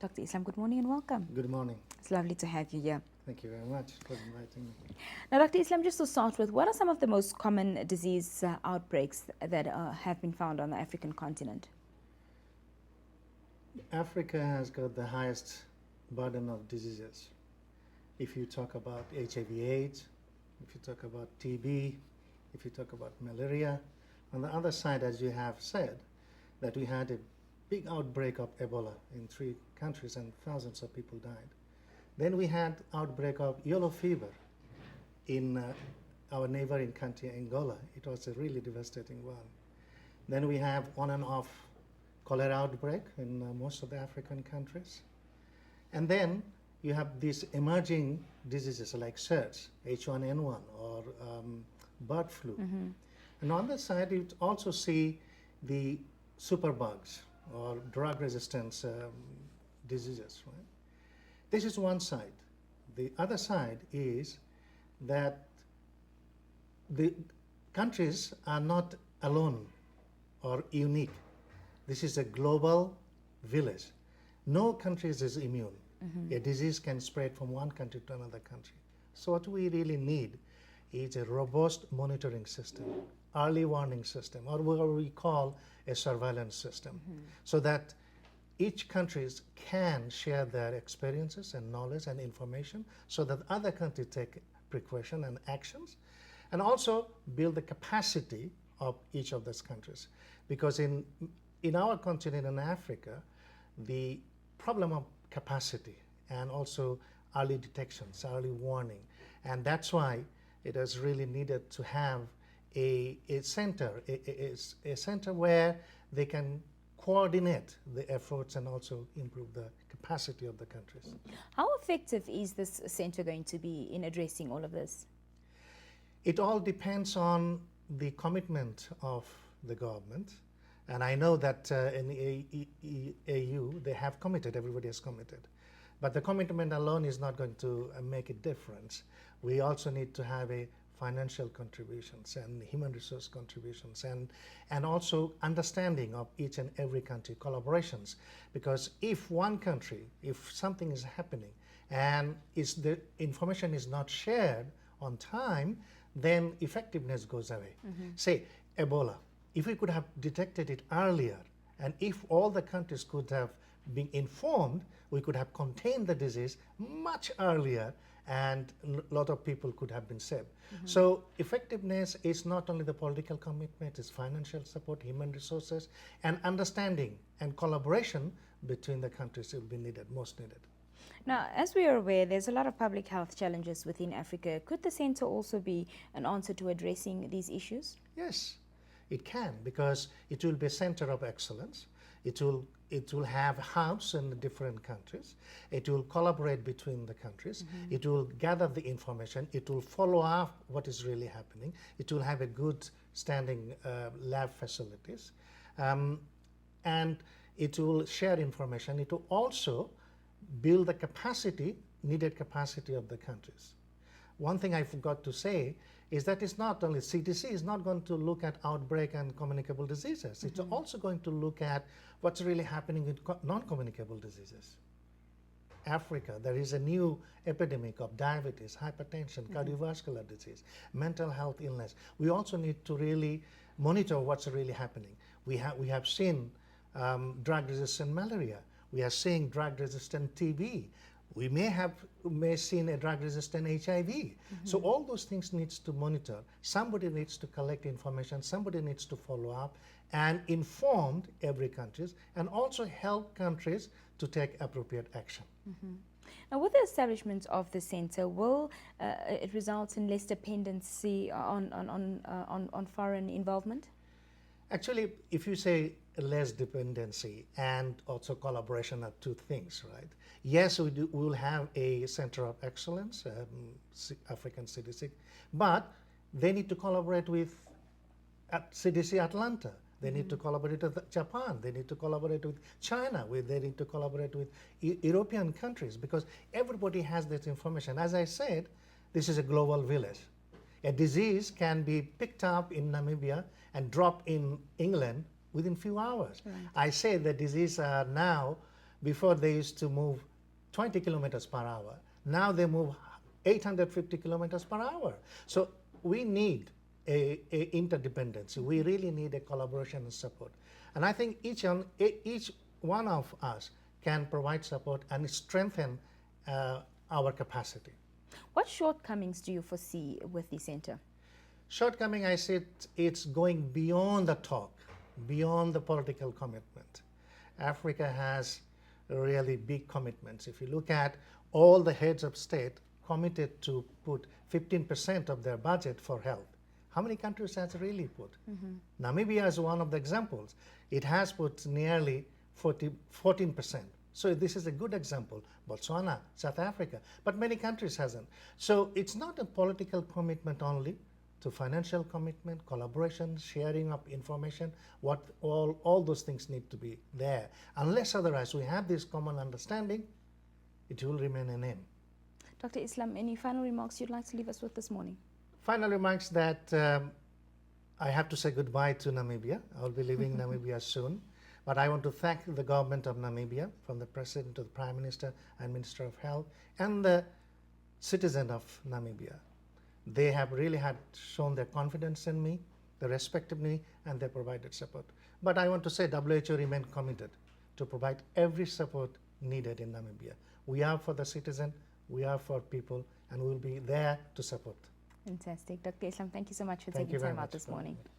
Dr. Islam, good morning and welcome. Good morning. It's lovely to have you here. Thank you very much for inviting me. Now, Dr. Islam, just to start with, what are some of the most common disease outbreaks that have been found on the African continent? Africa has got the highest burden of diseases. If you talk about HIV/AIDS, if you talk about TB, if you talk about malaria, on the other side, as you have said, that we had a big outbreak of Ebola in 3 countries and thousands of people died. Then we had outbreak of yellow fever in our neighboring country, Angola. It was a really devastating one. Then we have on and off cholera outbreak in most of the African countries. And then you have these emerging diseases like SARS, H1N1, or bird flu. And on the side, you also see the superbugs or drug resistance diseases, right? This is one side. The other side is that the countries are not alone or unique. This is a global village. No country is immune. A disease can spread from one country to another country. So what we really need is a robust monitoring system, early warning system, or what we call a surveillance system, so that each countries can share their experiences and knowledge and information so that other countries take precaution and actions, and also build the capacity of each of those countries. Because in our continent in Africa, the problem of capacity and also early detections, early warning, and that's why it is really needed to have a center where they can coordinate the efforts and also improve the capacity of the countries. How effective is this center going to be in addressing all of this? It all depends on the commitment of the government. And I know that in AU, they have committed, everybody has committed. But the commitment alone is not going to make a difference. We also need to have a financial contributions and human resource contributions and also understanding of each and every country, collaborations. Because if one country, if something is happening and the information is not shared on time, then effectiveness goes away. Say, Ebola. If we could have detected it earlier, and if all the countries could have been informed, we could have contained the disease much earlier, and a lot of people could have been saved. So effectiveness is not only the political commitment, it's financial support, human resources, and understanding and collaboration between the countries will be needed, most needed. Now, as we are aware, there's a lot of public health challenges within Africa. Could the center also be an answer to addressing these issues? Yes. It can, because it will be a center of excellence. It will have hubs in different countries. It will collaborate between the countries. It will gather the information. It will follow up what is really happening. It will have a good standing lab facilities. And it will share information. It will also build the capacity, needed capacity of the countries. One thing I forgot to say is that it's not only CDC is not going to look at outbreak and communicable diseases. It's also going to look at what's really happening with non-communicable diseases. Africa, there is a new epidemic of diabetes, hypertension, cardiovascular disease, mental health illness. We also need to really monitor what's really happening. We have seen drug-resistant malaria. We are seeing drug-resistant TB. We may seen a drug-resistant HIV. So all those things needs to monitor. Somebody needs to collect information. Somebody needs to follow up and inform every countries, and also help countries to take appropriate action. Now, with the establishment of the center, will it result in less dependency on foreign involvement? Actually, if you say less dependency and also collaboration are two things, right? Yes, we will have a center of excellence, African CDC, but they need to collaborate with CDC Atlanta. They need to collaborate with Japan. They need to collaborate with China. They need to collaborate with European countries, because everybody has this information. As I said, this is a global village. A disease can be picked up in Namibia and dropped in England within few hours. Right. I say the disease are now Before they used to move 20 kilometers per hour. Now they move 850 kilometers per hour. So we need a interdependency. We really need a collaboration and support. And I think each one of us can provide support and strengthen our capacity. What shortcomings do you foresee with the center? Shortcoming, I said, it's going beyond the talk, beyond the political commitment. Africa has really big commitments. If you look at all the heads of state committed to put 15% of their budget for health. How many countries has really put? Namibia is one of the examples. It has put nearly 14%. So this is a good example. Botswana, South Africa, but many countries hasn't. So it's not a political commitment only, to financial commitment, collaboration, sharing of information, all those things need to be there. Unless otherwise we have this common understanding, it will remain a name. Dr. Islam, any final remarks you'd like to leave us with this morning? Final remarks that I have to say goodbye to Namibia. I'll be leaving Namibia soon. But I want to thank the government of Namibia, from the President to the Prime Minister and Minister of Health, and the citizen of Namibia. They have really shown their confidence in me, they respected me, and they provided support. But I want to say WHO remains committed to provide every support needed in Namibia. We are for the citizen, we are for people, and we will be there to support. Fantastic. Dr. Islam, thank you so much for Thank taking you very time out much this for morning. having me.